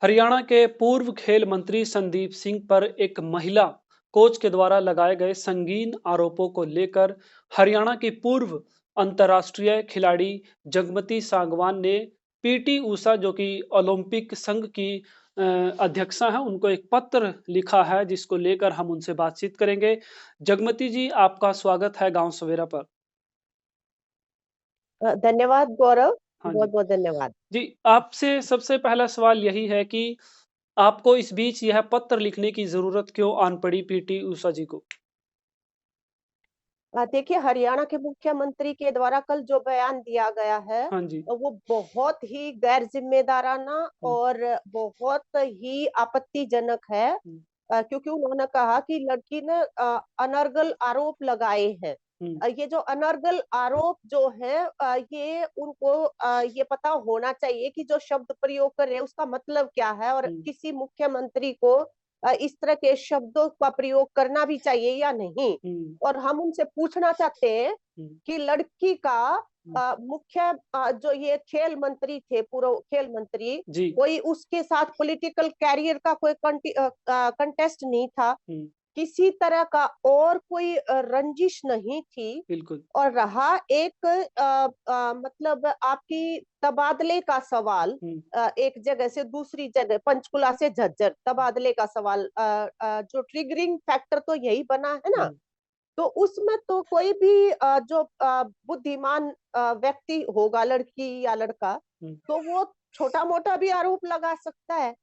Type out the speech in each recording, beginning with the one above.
हरियाणा के पूर्व खेल मंत्री संदीप सिंह पर एक महिला कोच के द्वारा लगाए गए संगीन आरोपों को लेकर हरियाणा की पूर्व अंतर्राष्ट्रीय खिलाड़ी जगमती सांगवान ने पीटी ऊषा जो कि ओलंपिक संघ की अध्यक्षा हैं उनको एक पत्र लिखा है जिसको लेकर हम उनसे बातचीत करेंगे। जगमती जी, आपका स्वागत है गांव सवेरा पर। धन्यवाद गौरव। हाँ बहुत जी। बहुत धन्यवाद। जी, आपसे सबसे पहला सवाल यही है कि आपको इस बीच यह पत्र लिखने की ज़रूरत क्यों आन पड़ी पीटी उषा जी को? देखिए, हरियाणा के मुख्यमंत्री के द्वारा कल जो बयान दिया गया है हाँ जी। वो बहुत ही गैर जिम्मेदाराना हुँ, और बहुत ही आपत्तिजनक है। हुँ, क्योंकि उन्होंने कहा कि लड़की ने अनर्गल आरोप लगाए हैं। हुँ, ये जो अनर्गल आरोप जो है, ये उनको ये पता होना चाहिए कि जो शब्द प्रयोग कर रहे हैं उसका मतलब क्या है, और हुँ, किसी मुख्यमंत्री को इस तरह के शब्दों का प्रयोग करना भी चाहिए या नहीं। हुँ, और हम उनसे पूछना चाहते हैं हुँ, कि लड़की का हुँ। मुख्य जो ये खेल मंत्री थे, पूर्व खेल मंत्री, जी। कोई उसके साथ पॉलिटिकल कैरियर का कोई कंटेस्ट नहीं था, हुँ, किसी तरह का और कोई रंजिश नहीं थी। बिल्कुल। और रहा एक मतलब आपकी तबादले का सवाल, हुँ, एक जगह से दूसरी जगह, पंचकुला से झज्जर तबादले का सवाल, जो ट्रिगरिंग फैक्टर तो यही बना है ना। हुँ, तो उसमें तो कोई भी जो बुद्धिमान व्यक्ति होगा, लड़की या लड़का, हुँ, तो वो छोटा मोटा भी आरोप लगा सकता है।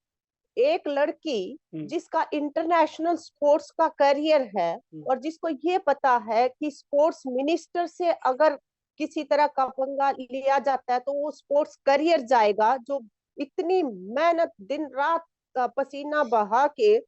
एक लड़की हुँ, जिसका इंटरनेशनल स्पोर्ट्स का करियर है हुँ, और जिसको ये पता है कि स्पोर्ट्स मिनिस्टर से अगर किसी तरह का पंगा लिया जाता है तो वो स्पोर्ट्स करियर जाएगा, जो इतनी मेहनत दिन रात पसीना बहा के और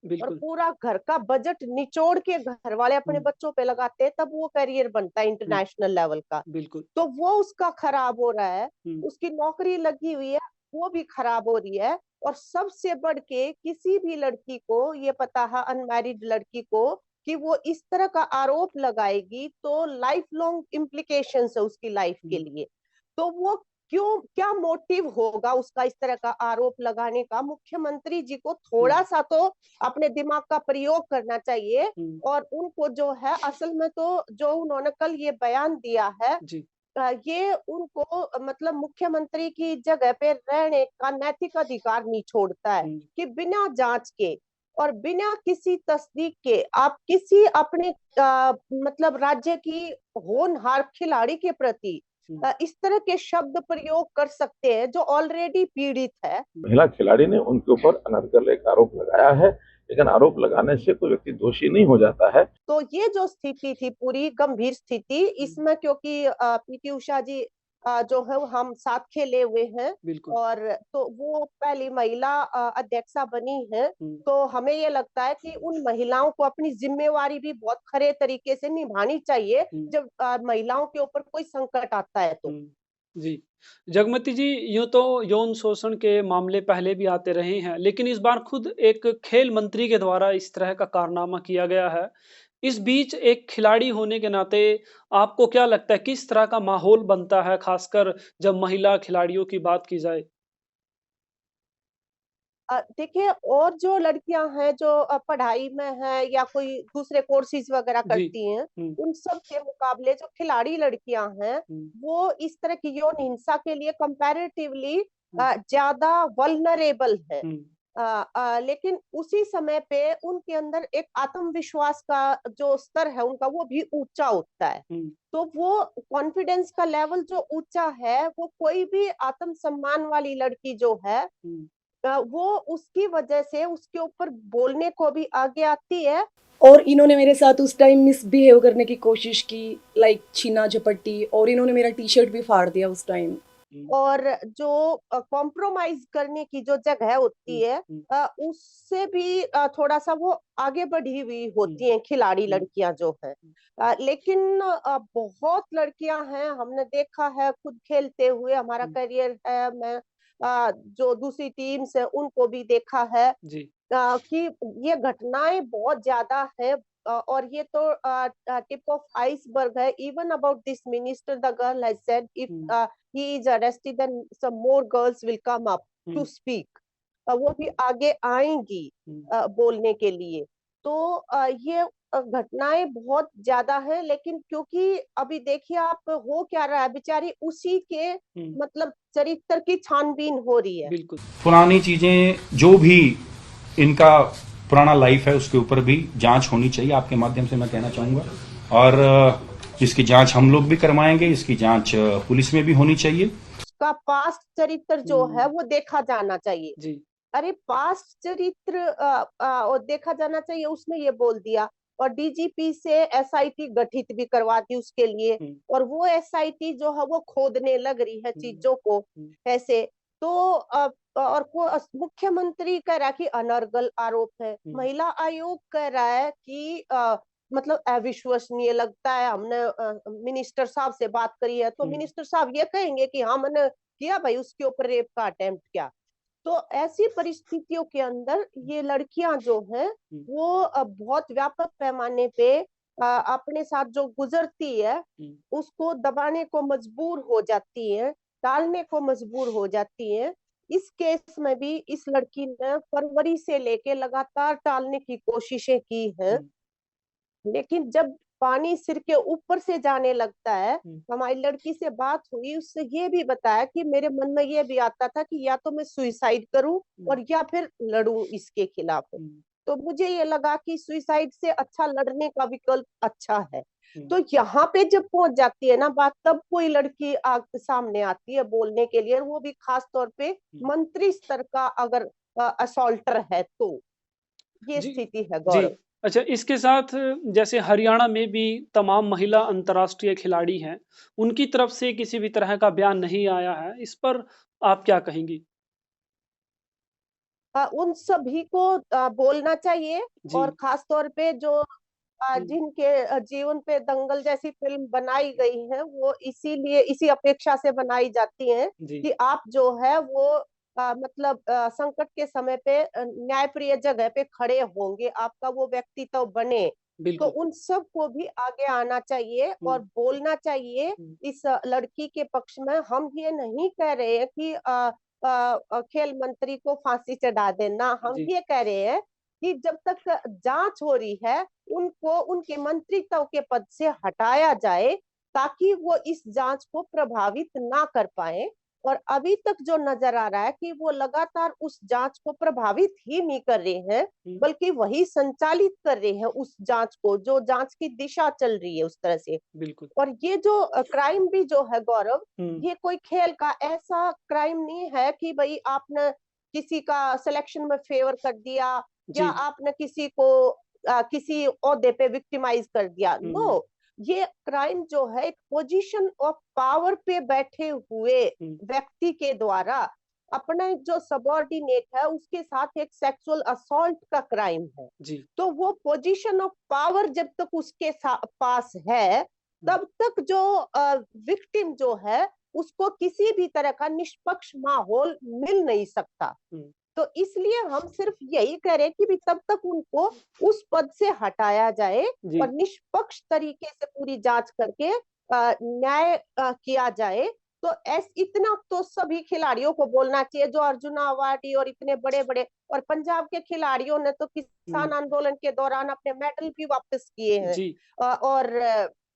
बिल्कुल। पूरा घर का बजट निचोड़ के घर वाले अपने हुँ, बच्चों पे लगाते हैं, तब वो करियर बनता है हुँ, इंटरनेशनल लेवल का। बिल्कुल। तो वो उसका खराब हो रहा है, हुँ, उसकी नौकरी लगी हुई है, वो भी खराब हो रही है। और सबसे बढ़ के किसी भी लड़की को ये पता है, अनमैरिड लड़की को, कि वो इस तरह का आरोप लगाएगी तो लाइफ लॉन्ग इम्प्लीकेशंस है उसकी लाइफ के हुँ, लिए। तो वो क्यों, क्या मोटिव होगा उसका इस तरह का आरोप लगाने का? मुख्यमंत्री जी को हुँ, थोड़ा सा तो अपने दिमाग का प्रयोग करना चाहिए। हुँ, और उनको जो है, असल में तो जो उन्होंने कल ये बयान दिया है, जी। ये उनको मतलब मुख्यमंत्री की जगह पे रहने का नैतिक अधिकार नहीं छोड़ता है हुँ, कि बिना जांच के और बिना किसी तस्दीक के आप किसी अपने मतलब राज्य की होनहार खिलाड़ी के प्रति हुँ, इस तरह के शब्द प्रयोग कर सकते हैं जो ऑलरेडी पीड़ित है। महिला खिलाड़ी ने उनके ऊपर अनर्गल एक आरोप लगाया है, लेकिन आरोप लगाने से कोई व्यक्ति दोषी नहीं हो जाता है। तो ये जो स्थिति थी, पूरी गंभीर स्थिति, हुँ, इसमें क्योंकि पीटी उषा जी जो है वो हम साथ खेले हुए हैं, बिल्कुल। और तो वो पहली महिला अध्यक्षा बनी है। हुँ, तो हमें ये लगता है कि उन महिलाओं को अपनी जिम्मेवारी भी बहुत खरे तरीके से निभानी चाहिए हुँ, जब महिलाओं के ऊपर कोई संकट आता है तो। हुँ, जी। जगमती जी, यूँ तो यौन शोषण के मामले पहले भी आते रहे हैं, लेकिन इस बार खुद एक खेल मंत्री के द्वारा इस तरह का कारनामा किया गया है। इस बीच एक खिलाड़ी होने के नाते आपको क्या लगता है किस तरह का माहौल बनता है, खासकर जब महिला खिलाड़ियों की बात की जाए? देखिए, और जो लड़कियां हैं जो पढ़ाई में हैं या कोई दूसरे कोर्सेज वगैरह जी। करती हैं, हुँ, उन सब के मुकाबले जो खिलाड़ी लड़कियां हैं, हुँ, वो इस तरह की यौन हिंसा के लिए कंपैरेटिवली हुँ, ज्यादा वल्नरेबल है। हुँ, लेकिन उसी समय पे उनके अंदर एक आत्मविश्वास का जो स्तर है उनका, वो भी ऊंचा होता है। हुँ, तो वो कॉन्फिडेंस का लेवल जो ऊंचा है, वो कोई भी आत्मसम्मान वाली लड़की जो है, हुँ, वो उसकी वजह से उसके ऊपर बोलने को भी आगे आती है। और इन्होंने मेरे साथ उस टाइम मिसबिहेव करने की कोशिश की, लाइक छीना झपट्टी, और इन्होंने मेरा टी शर्ट भी फाड़ दिया उस टाइम। हुँ, और जो कॉम्प्रोमाइज करने की जो जगह होती हुँ, है, हुँ, उससे भी थोड़ा सा वो आगे बढ़ी हुई हुँ, होती हैं खिलाड़ी हुँ, लड़कियां जो हैं। लेकिन बहुत लड़कियां हैं, हमने देखा है खुद खेलते हुए, हमारा हुँ, करियर है, मैं जो दूसरी टीम्स है उनको भी देखा है जी। कि ये घटनाएं बहुत ज्यादा है। और ये तो टिप ऑफ आइसबर्ग है। Even about this minister, the girl has said, if hmm, he is arrested then some more girls will come up to hmm, speak. वो भी आगे आएंगी बोलने के लिए। तो ये घटनाएं बहुत ज्यादा है, लेकिन क्योंकि अभी देखिए आप हो क्या रहा है, बेचारी उसी के मतलब चरित्र की छानबीन हो रही है। बिल्कुल। पुरानी चीजें जो भी इनका पुराना लाइफ है उसके ऊपर भी जांच होनी चाहिए, आपके माध्यम से मैं कहना चाहूंगा। और इसकी जांच हम लोग भी करवाएंगे, इसकी जांच पुलिस में भी होनी चाहिए। उसका पास्ट चरित्र जो है वो देखा जाना चाहिए। जी। अरे पास्ट चरित्र देखा जाना चाहिए, उसने ये बोल दिया। और डीजीपी से एसआईटी गठित भी करवा दी उसके लिए, और वो एसआईटी जो है वो खोदने लग रही है चीजों को ऐसे। तो और मुख्यमंत्री कह रहा है कि अनर्गल आरोप है, महिला आयोग कह रहा है कि मतलब अविश्वसनीय लगता है। हमने मिनिस्टर साहब से बात करी है, तो मिनिस्टर साहब ये कहेंगे कि हाँ मैंने किया भाई, उसके ऊपर रेप का अटेम्प्ट किया। तो ऐसी परिस्थितियों के अंदर ये लड़कियां जो हैं वो बहुत व्यापक पैमाने पे अपने साथ जो गुजरती है उसको दबाने को मजबूर हो जाती है, टालने को मजबूर हो जाती है। इस केस में भी इस लड़की ने फरवरी से लेके लगातार टालने की कोशिशें की हैं, लेकिन जब पानी सिर के ऊपर से जाने लगता है। हमारी लड़की से बात हुई, उससे ये भी बताया कि मेरे मन में ये भी आता था कि या तो मैं सुइसाइड करूं और या फिर लड़ूं इसके खिलाफ। तो मुझे ये लगा कि सुइसाइड से अच्छा लड़ने का विकल्प अच्छा है। तो यहाँ पे जब पहुंच जाती है ना बात, तब कोई लड़की सामने आती है बोलने के लिए, और वो भी खास तौर पे मंत्री स्तर का अगर असॉल्टर है तो ये जी। स्थिति है जी। गौरव। अच्छा, इसके साथ जैसे हरियाणा में भी तमाम महिला अंतर्राष्ट्रीय खिलाड़ी हैं, उनकी तरफ से किसी भी तरह का बयान नहीं आया है। इस पर आप क्या कहेंगी? उन सभी को बोलना चाहिए, जी। और खास तौर पे जो जिनके जीवन पे दंगल जैसी फिल्म बनाई गई है, वो इसीलिए इसी अपेक्षा से बनाई जाती है जी। कि आप जो है वो मतलब संकट के समय पे न्यायप्रिय जगह पे खड़े होंगे, आपका वो व्यक्तित्व बने। तो बिल्कुल। उन सब को भी आगे आना चाहिए और बोलना चाहिए इस लड़की के पक्ष में। हम ये नहीं कह रहे हैं कि खेल मंत्री को फांसी चढ़ा देना, हम जी। ये कह रहे हैं कि जब तक जांच हो रही है उनको उनके मंत्रित्व के पद से हटाया जाए, ताकि वो इस जांच को प्रभावित ना कर पाए। और अभी तक जो नजर आ रहा है कि वो लगातार उस जांच को प्रभावित ही नहीं कर रहे हैं, बल्कि वही संचालित कर रहे हैं उस जांच को, जो जांच की दिशा चल रही है उस तरह से। बिल्कुल। और ये जो क्राइम भी जो है गौरव, ये कोई खेल का ऐसा क्राइम नहीं है कि भाई आपने किसी का सिलेक्शन में फेवर कर दिया, या जी। आपने किसी को किसी ओहदे पे विक्टिमाइज कर दिया। नो, ये क्राइम जो है एक पोजीशन ऑफ पावर पे बैठे हुए व्यक्ति के द्वारा अपना जो सबॉर्डिनेट है उसके साथ एक सेक्सुअल असॉल्ट का क्राइम है। जी। तो वो पोजीशन ऑफ पावर जब तक उसके पास है, तब तक जो विक्टिम जो है उसको किसी भी तरह का निष्पक्ष माहौल मिल नहीं सकता। तो इसलिए हम सिर्फ यही कह रहे हैं कि भी तब तक उनको उस पद से हटाया जाए जी। और निष्पक्ष तरीके से पूरी जांच करके न्याय किया जाए। तो इतना तो सभी खिलाड़ियों को बोलना चाहिए, जो अर्जुना अवार्डी और इतने बड़े बड़े, और पंजाब के खिलाड़ियों ने तो किसान आंदोलन के दौरान अपने मेडल भी वापस किए हैं। जी। और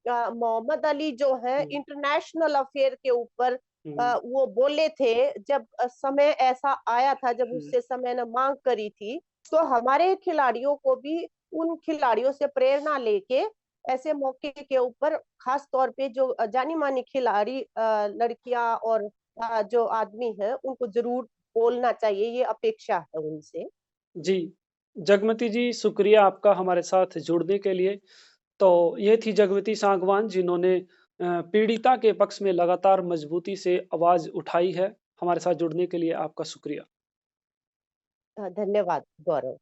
मोहम्मद अली जो है इंटरनेशनल अफेयर के ऊपर वो बोले थे, जब समय ऐसा आया था जब उससे समय ने मांग करी थी। तो हमारे खिलाड़ियों को भी उन खिलाड़ियों से प्रेरणा लेके ऐसे मौके के ऊपर, खास तौर पे जो जानी मानी खिलाड़ी लड़कियां और जो आदमी हैं, उनको जरूर बोलना चाहिए, ये अपेक्षा है उनसे। जी। जगमती जी, शुक्रिया आपका हमारे साथ जुड़ने के लिए। तो ये थी जगमती सांगवान, जिन्होंने पीड़िता के पक्ष में लगातार मजबूती से आवाज उठाई है। हमारे साथ जुड़ने के लिए आपका शुक्रिया। धन्यवाद गौरव।